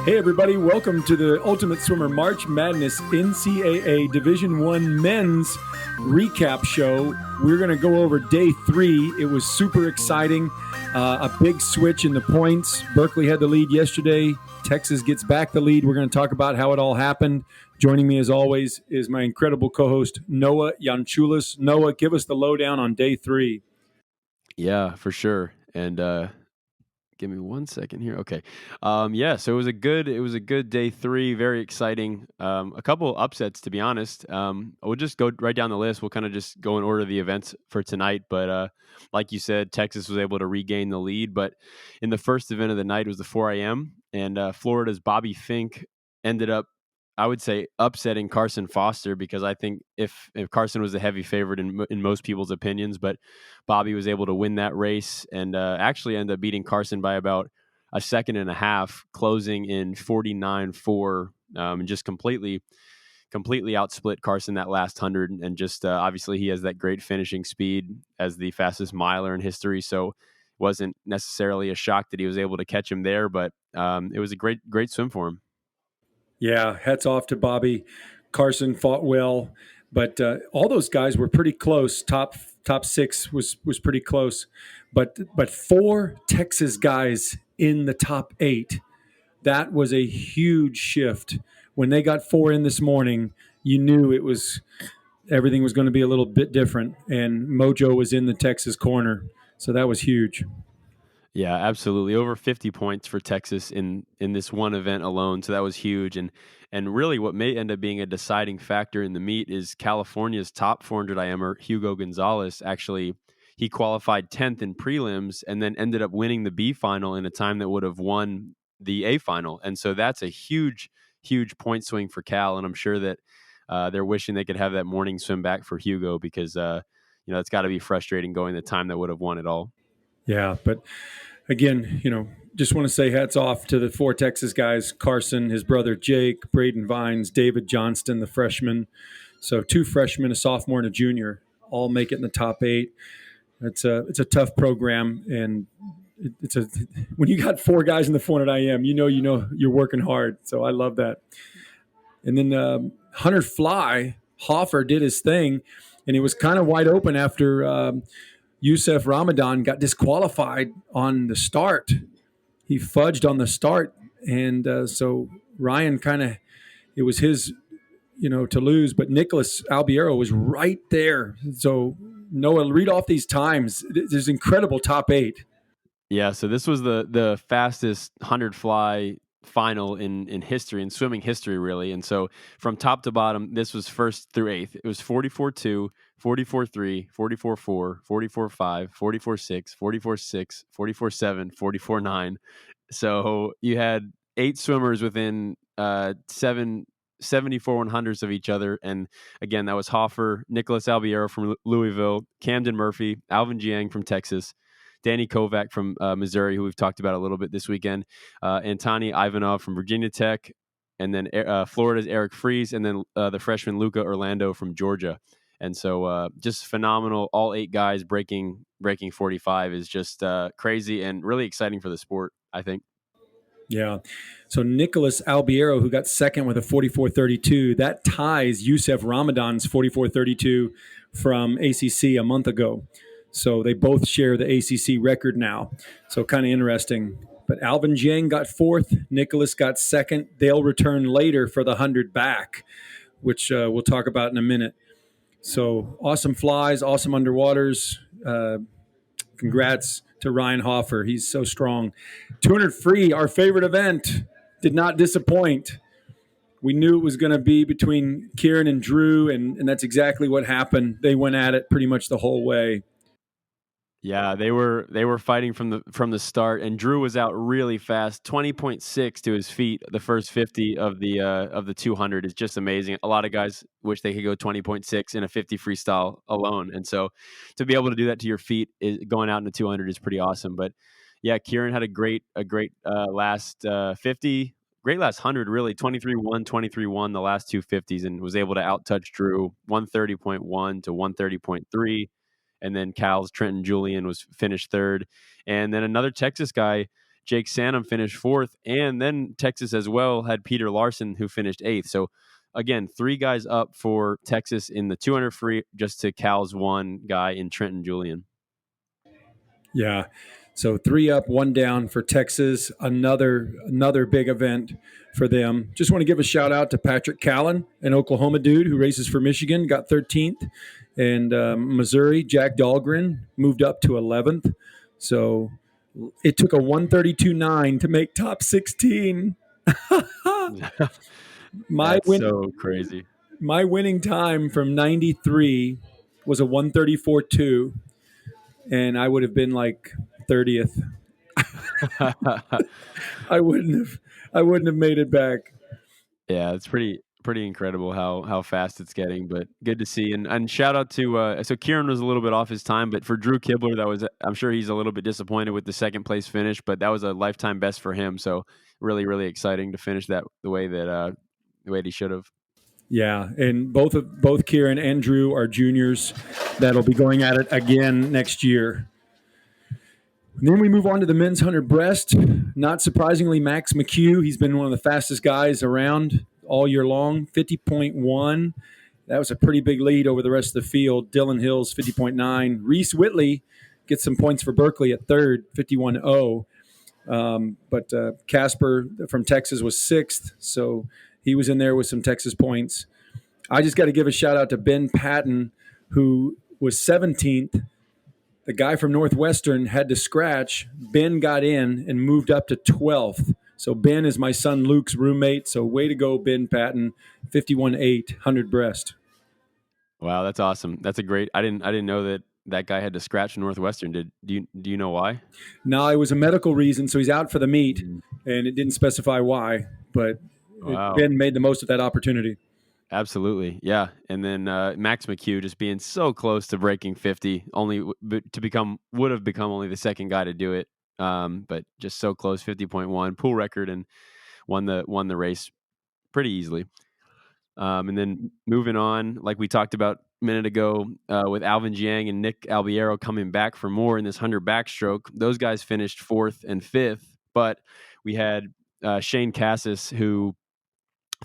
Hey everybody, welcome to the Ultimate Swimmer March Madness NCAA Division One Men's Recap Show. We're going to go over day 3. It was super exciting. A big switch in the points. Berkeley had the lead yesterday. Texas gets back the lead. We're going to talk about how it all happened. Joining me as always is my incredible co-host Noah Yanchulis. Noah, give us the lowdown on day 3. Yeah, for sure. And give me 1 second here. Okay. So it was a good day 3, very exciting. A couple upsets to be honest. We'll just go right down the list. We'll kind of just go in order of the events for tonight, but like you said, Texas was able to regain the lead, but in the first event of the night, it was the 4 a.m. and Florida's Bobby Fink ended up, I would say, upsetting Carson Foster, because I think if Carson was the heavy favorite in most people's opinions, but Bobby was able to win that race and actually ended up beating Carson by about a second and a half, closing in 49-4, and just completely outsplit Carson that last 100. And just obviously he has that great finishing speed as the fastest miler in history. So it wasn't necessarily a shock that he was able to catch him there, but it was a great swim for him. Yeah, hats off to Bobby. Carson fought well, but all those guys were pretty close. Top 6 was pretty close, but 4 Texas guys in the top 8. That was a huge shift. When they got 4 in this morning, you knew everything was going to be a little bit different, and Mojo was in the Texas corner, so that was huge. Yeah, absolutely. Over 50 points for Texas in this one event alone. So that was huge. And really what may end up being a deciding factor in the meet is California's top 400 IMer, Hugo Gonzalez. Actually, he qualified 10th in prelims and then ended up winning the B final in a time that would have won the A final. And so that's a huge point swing for Cal. And I'm sure that they're wishing they could have that morning swim back for Hugo, because it's got to be frustrating going the time that would have won it all. Yeah, but again, just want to say hats off to the 4 Texas guys: Carson, his brother Jake, Braden Vines, David Johnston, the freshman. So 2 freshmen, a sophomore and a junior, all make it in the top 8. It's a tough program, and it's a when you got 4 guys in the 400 IM, you're working hard. So I love that. And then 100 fly, Hoffer did his thing, and it was kind of wide open after Youssef Ramadan got disqualified on the start. He fudged on the start, and so Ryan it was his, to lose. But Nicholas Albiero was right there. So Noah, read off these times. There's incredible top 8. Yeah, so this was the fastest 100 fly final in history, in swimming history, really. And so from top to bottom, this was first through eighth. It was 44-2, 44-3, 44-4, 44-5, 44-6, 44-6, 44-7, 44-9. So you had 8 swimmers within 74 100ths of each other. And again, that was Hoffer, Nicholas Albiero from Louisville, Camden Murphy, Alvin Jiang from Texas, Danny Kovac from Missouri, who we've talked about a little bit this weekend, Antoni Ivanov from Virginia Tech, and then Florida's Eric Fries, and then the freshman Luca Orlando from Georgia. And so just phenomenal. All 8 guys breaking 45 is just crazy and really exciting for the sport, I think. Yeah. So Nicholas Albiero, who got second with a 44.32, that ties Youssef Ramadan's 44.32 from ACC a month ago. So they both share the ACC record now. So kind of interesting. But Alvin Jiang got 4th. Nicholas got 2nd. They'll return later for the 100 back, which we'll talk about in a minute. So awesome flies, awesome underwaters. Congrats to Ryan Hoffer. He's so strong. 200 free, our favorite event, did not disappoint. We knew it was going to be between Kieran and Drew, and that's exactly what happened. They went at it pretty much the whole way. Yeah, they were fighting from the start, and Drew was out really fast, 20.6 to his feet. The first 50 of the 200 is just amazing. A lot of guys wish they could go 20.6 in a 50 freestyle alone, and so to be able to do that to your feet going out in the 200 is pretty awesome. But yeah, Kieran had a great last 50, great last 100, really 23-1, 23-1 the last 250s, and was able to outtouch Drew 130.1 to 130.3. And then Cal's Trenton Julian was finished third. And then another Texas guy, Jake Sanham finished fourth, and then Texas as well had Peter Larson, who finished eighth. So again, 3 guys up for Texas in the 200 free, just to Cal's 1 guy in Trenton Julian. Yeah. So 3 up, 1 down for Texas. Another big event for them. Just want to give a shout out to Patrick Callan, an Oklahoma dude who races for Michigan, got 13th, and Missouri Jack Dahlgren moved up to 11th. So it took a 132.9 to make top 16. That's so crazy. My winning time from 93 was a 134.2, and I would have been like 30th. I wouldn't have made it back. Yeah, it's pretty incredible how fast it's getting, but good to see. And shout out to so Kieran was a little bit off his time, but for Drew Kibler, that was, I'm sure he's a little bit disappointed with the second place finish, but that was a lifetime best for him. So really exciting to finish that the way he should have. Yeah, and both Kieran and Drew are juniors that'll be going at it again next year. And then we move on to the men's 100 breast. Not surprisingly, Max McHugh, he's been one of the fastest guys around all year long, 50.1. That was a pretty big lead over the rest of the field. Dylan Hills, 50.9. Reese Whitley gets some points for Berkeley at third, 51.0. But Casper from Texas was sixth, so he was in there with some Texas points. I just got to give a shout out to Ben Patton, who was 17th. The guy from Northwestern had to scratch. Ben got in and moved up to 12th. So Ben is my son Luke's roommate. So way to go, Ben Patton, 51.8, 100 breast. Wow, that's awesome. That's a great. I didn't know that guy had to scratch Northwestern. Do you know why? No, it was a medical reason, so he's out for the meet, and it didn't specify why. But Wow. Ben made the most of that opportunity. Absolutely, yeah. And then Max McHugh just being so close to breaking 50, only would have become only the second guy to do it, but just so close, 50.1 pool record, and won the race pretty easily. And then moving on, like we talked about a minute ago, with Alvin Jiang and Nick Albiero coming back for more in this 100 backstroke. Those guys finished fourth and fifth, but we had Shane Cassis, who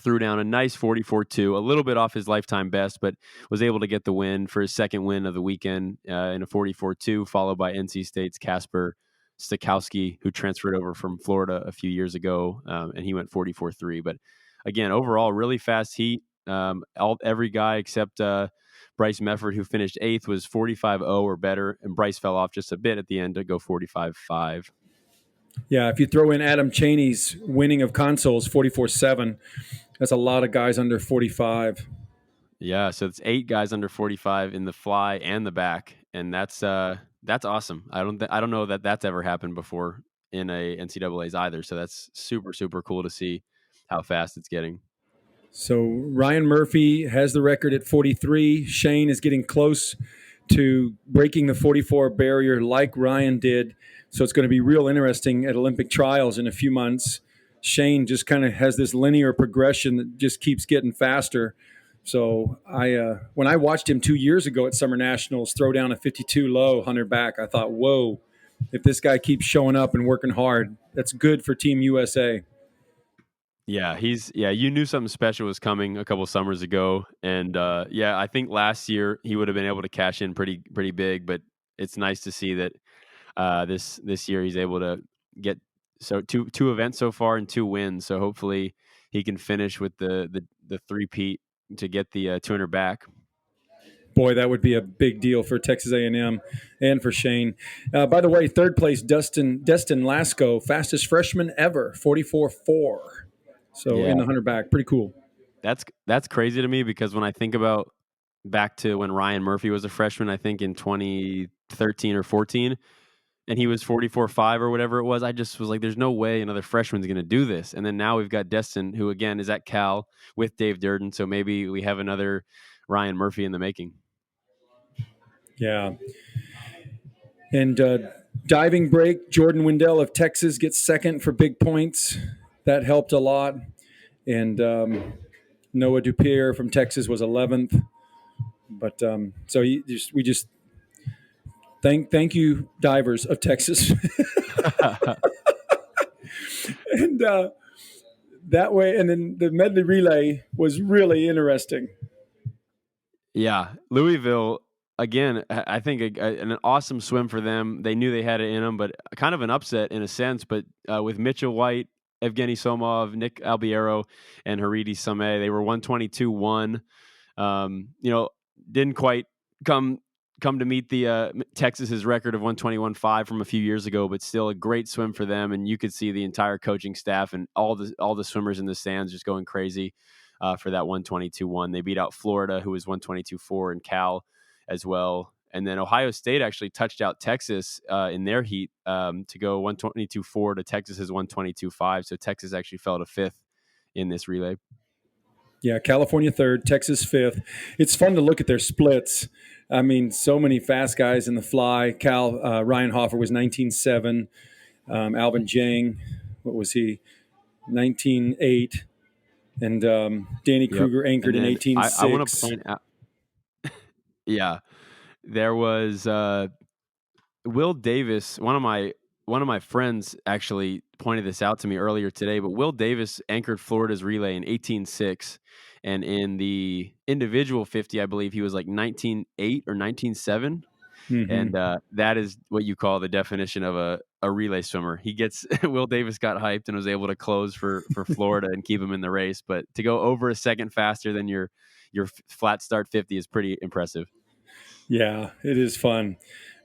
threw down a nice 44.2, a little bit off his lifetime best, but was able to get the win for his second win of the weekend in a 44.2, followed by NC State's Kasper Stakowski, who transferred over from Florida a few years ago, and he went 44.3. But again, overall, really fast heat. Every guy except Bryce Mefford, who finished eighth, was 45.0 or better, and Bryce fell off just a bit at the end to go 45.5. Yeah, if you throw in Adam Cheney's winning of consoles, 44.7, that's a lot of guys under 45. Yeah, so it's 8 guys under 45 in the fly and the back, and that's awesome. I don't know that that's ever happened before in a NCAA's either. So that's super cool to see how fast it's getting. So Ryan Murphy has the record at 43. Shane is getting close to breaking the 44 barrier like Ryan did. So it's going to be real interesting at Olympic trials in a few months. Shane just kind of has this linear progression that just keeps getting faster. So when I watched him 2 years ago at Summer Nationals throw down a 52 low 100 back, I thought, whoa, if this guy keeps showing up and working hard, that's good for Team USA. Yeah, you knew something special was coming a couple summers ago, and I think last year he would have been able to cash in pretty big, but it's nice to see that this year he's able to get two events so far and 2 wins. So hopefully he can finish with the three-peat to get the 200 back. Boy, that would be a big deal for Texas A&M and for Shane. By the way, third place, Destin Lasco, fastest freshman ever, 44.4. So in the 100 back, pretty cool. That's crazy to me, because when I think about back to when Ryan Murphy was a freshman, I think in 2013 or 14, and he was 44.5 or whatever it was, I just was like, there's no way another freshman's going to do this. And then now we've got Destin, who again is at Cal with Dave Durden, so maybe we have another Ryan Murphy in the making. Yeah. And diving break, Jordan Wendell of Texas gets second for big points. That helped a lot. And Noah Dupierre from Texas was 11th. But so we just thank you, divers of Texas. and that way, and then the medley relay was really interesting. Yeah, Louisville again. I think an awesome swim for them. They knew they had it in them, but kind of an upset in a sense. But with Mitchell White, Evgeny Somov, Nick Albiero, and Haridi Sameh, they were 122-1. Didn't quite come to meet the Texas's record of 121.5 from a few years ago, but still a great swim for them. And you could see the entire coaching staff and all the swimmers in the stands just going crazy for that 122.1. They beat out Florida, who was 122.4, and Cal as well. And then Ohio State actually touched out Texas in their heat to go 122.4 to Texas's 122.5. So Texas actually fell to fifth in this relay. Yeah, California third, Texas fifth. It's fun to look at their splits. I mean, so many fast guys in the fly. Ryan Hoffer was 19.7. Alvin Jang, what was he? 19.8. And Danny Kruger anchored in 18.6. I want to point out, yeah, there was Will Davis. One of my friends actually pointed this out to me earlier today. But Will Davis anchored Florida's relay in 18.6, and in the individual 50, I believe he was like 19.8 or 19.7. Mm-hmm. And that is what you call the definition of a relay swimmer. Will Davis got hyped and was able to close for Florida and keep him in the race. But to go over a second faster than your flat start 50 is pretty impressive. Yeah, it is fun,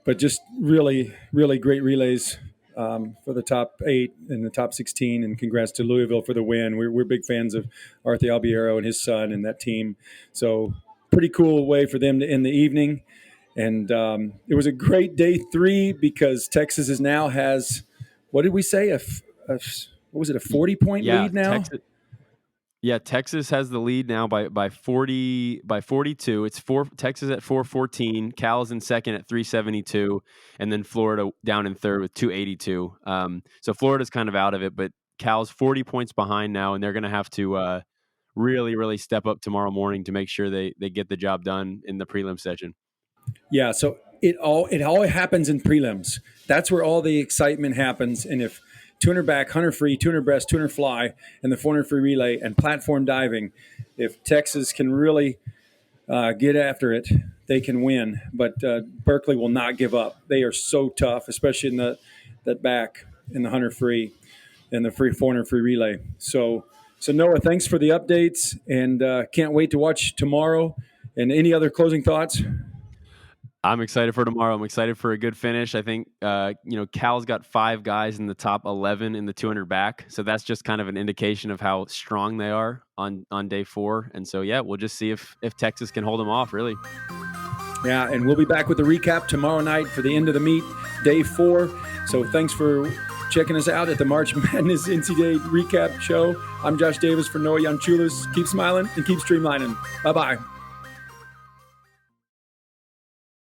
but just really, really great relays for the top 8 and the top 16. And congrats to Louisville for the win. We're big fans of Arthur Albiero and his son and that team. So pretty cool way for them to end the evening. And it was a great day 3 because Texas has, what did we say? What was it? A 40-point lead now? Texas has the lead now by 42. It's Texas at 414. Cal's in second at 372, and then Florida down in third with 282. So Florida's kind of out of it, but Cal's 40 points behind now, and they're going to have to really, really step up tomorrow morning to make sure they get the job done in the prelim session. Yeah, so it all happens in prelims. That's where all the excitement happens. And if 200 back, 100 free, 200 breast, 200 fly, and the 400 free relay and platform diving, if Texas can really get after it, they can win. But Berkeley will not give up. They are so tough, especially in that back in the 100 free and the free 400 free relay. So Noah, thanks for the updates, and can't wait to watch tomorrow. And any other closing thoughts? I'm excited for tomorrow. I'm excited for a good finish. I think, Cal's got 5 guys in the top 11 in the 200 back. So that's just kind of an indication of how strong they are on day 4. And so, yeah, we'll just see if Texas can hold them off, really. Yeah, and we'll be back with the recap tomorrow night for the end of the meet, day 4. So thanks for checking us out at the March Madness NCAA recap show. I'm Josh Davis for Noah Yanchulis. Keep smiling and keep streamlining. Bye-bye.